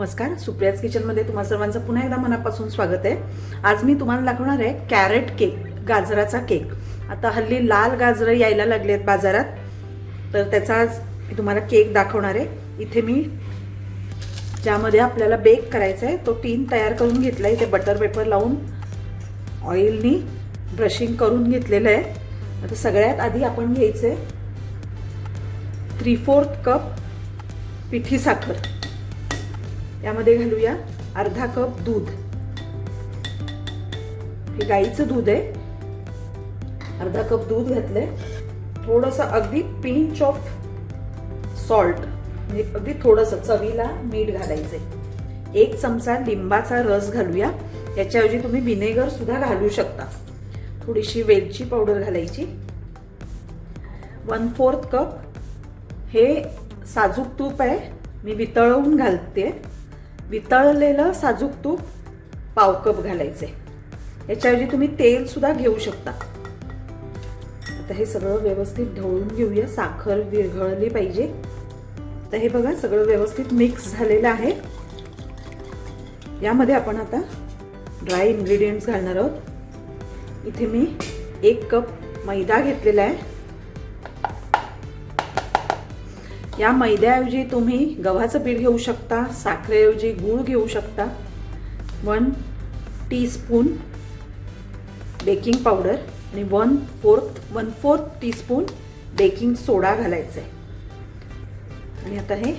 नमस्कार, सुप्रियाज किचनमध्ये तुम्हा सर्वांचं पुन्हा एकदा मनापासून स्वागत आहे। आज मी तुम्हाला दाखवणार आहे कॅरेट केक, गाजराचा केक। आता हल्ली लाल गाजरं यायला लागलेत बाजारात, तर त्याचा आज मी तुम्हाला केक दाखवणार आहे। इथे मी ज्यामध्ये आपल्याला बेक करायचा आहे तो टीन तयार करून घेतला आहे। इथे बटर पेपर लावून ऑइलनी ब्रशिंग करून घेतलेलं आहे। आता सगळ्यात आधी आपण घ्यायचे 3/4 कप पिठी साखर, यामध्ये घालूया अर्धा कप दूध। हे गाईचं दूध आहे, अर्धा कप दूध घातले। थोडंसं अगदी पिंच ऑफ सॉल्ट, म्हणजे अगदी थोडंसं चवीला मीठ घालायचंय। 1 चमचा लिंबाचा रस घालूया, याच्याऐवजी तुम्ही विनेगर सुद्धा घालू शकता। थोडीशी वेलची पावडर घालायची। 1/4 कप हे साजूक तूप आहे, मी वितळवून घालते। वितळलेलं साजूक तूप पाव कप घालायचे, याच्याऐवजी तुम्ही तेल सुद्धा घेऊ शकता। आता हे सगळं व्यवस्थित ढवळून घेऊया, साखर विरघळली पाहिजे। तर हे बघा सगळं व्यवस्थित मिक्स झालेलं आहे। यामध्ये आपण आता ड्राय इंग्रेडियंट्स घालणार आहोत। इथे मी 1 कप मैदा घेतलेला आहे। या मैद्याऐवजी तुम्ही गव्हाचं पीठ घेऊ शकता, साखरेऐवजी गूळ घेऊ शकता। 1 टीस्पून बेकिंग पावडर आणि 1/4 टीस्पून बेकिंग सोडा घालायचा आहे। आणि आता हे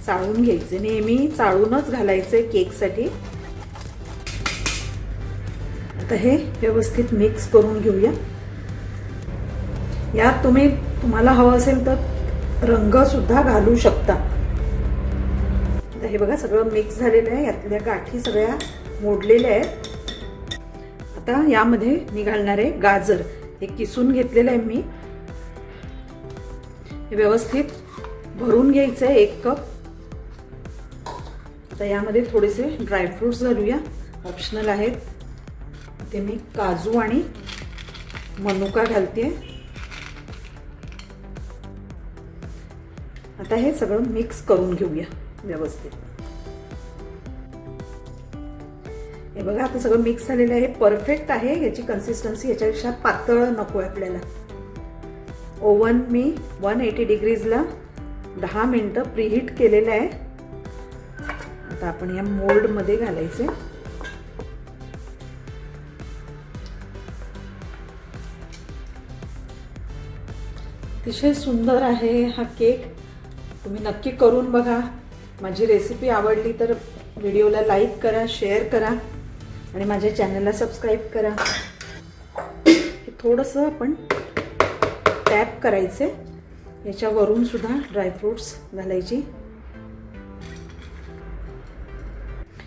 चाळून घ्यायचे, नेहमी चाळूनच घालायचे केकसाठी। आता हे व्यवस्थित मिक्स करून घेऊया। यात तुम्हाला हवं असेल तर रंग सुद्धा घालू शकता। आता हे बघा सगळं मिक्स झालेलं आहे, यातल्या गाठी सगळ्या मोडलेल्या आहेत। आता यामध्ये मी घालणार आहे गाजर, हे किसून घेतलेलं आहे मी। हे व्यवस्थित भरून घ्यायचं आहे 1 कप। आता यामध्ये थोडेसे ड्रायफ्रुट्स घालूया, ऑप्शनल आहेत। ते मी काजू आणि मनुका घालते। आता हे सगळं मिक्स करून घेऊया व्यवस्थित। हे बघा आता सगळं मिक्स झालेलं आहे, परफेक्ट आहे याची कन्सिस्टन्सी। याच्यापेक्षा पातळ नको आहे आपल्याला। ओव्हन मी 180 डिग्रीजला 10 मिनिटं प्रीहीट केलेलं आहे। आता आपण या मोल्ड मध्ये घालायचे। अतिशय सुंदर आहे हा केक, तुम्ही नक्की करून बघा। माझी रेसिपी आवडली तर व्हिडिओला लाईक करा, शेअर करा आणि माझ्या चॅनलला सबस्क्राईब करा। हे थोडंसं आपण टॅप करायचे, याच्यावरून सुद्धा ड्रायफ्रुट्स घालायची।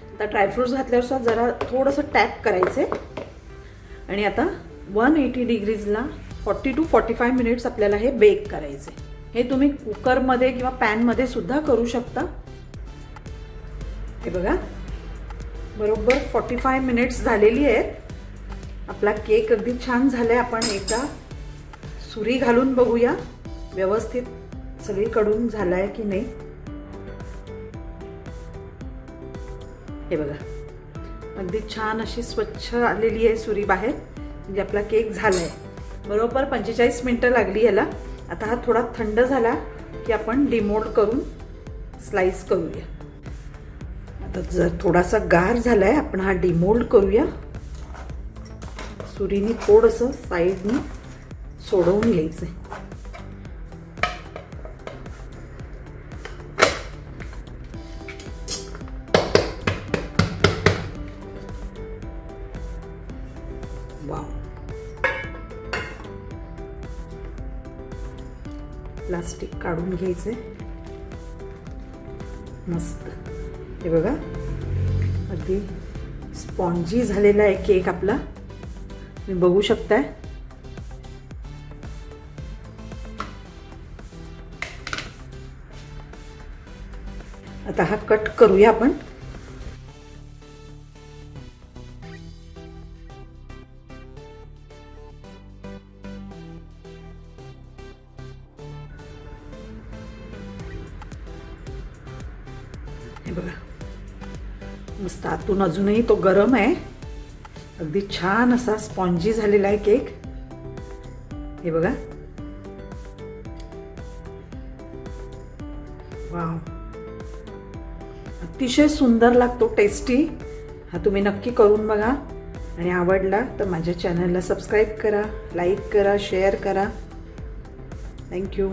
आता ड्रायफ्रुट्स घातल्यावर सुद्धा जरा थोडंसं टॅप करायचे। आणि आता 180 डिग्रीजला 40 to 45 मिनिट्स आपल्याला हे बेक करायचे। हे तुम्ही कुकरमध्ये किंवा पॅनमध्ये सुद्धा करू शकता। हे बघा बरोबर 45 मिनिट्स झालेली आहेत। आपला केक अगदी छान झालाय। आपण एकदा सुरी घालून बघूया व्यवस्थित सगळीकडून झालाय की नाही। हे बघा अगदी छान अशी स्वच्छ आलेली आहे सुरी बाहेर, म्हणजे आपला केक झालाय। बरोबर 45 मिनिटं लागली याला। आता हा थोडा थंड झाला की आपण डिमोल्ड करून स्लाइस करूया। आता जर थोडासा गार झालाय, आपण हा डिमोल्ड करूया। सुरीने थोडंसं साईडनी सोडवून घ्यायचं। वाव, प्लास्टिक काढून घ्यायचे मस्त। हे बघा अगदी स्पॉन्जी झालेला आहे केक आपला, तुम्ही बघू शकताय। आता हा कट करूया आपण। हे बघा, मस्त आतून अजूनही तो गरम आहे, अगदी छान असा स्पॉन्जी झालेला आहे केक. हे बघा, वाव, अतिशय सुंदर लागतो, टेस्टी. हा तुम्ही नक्की करून बघा आणि आवडला तर माझ्या चॅनलला सबस्क्राईब करा, लाईक करा, शेअर करा. थँक्यू.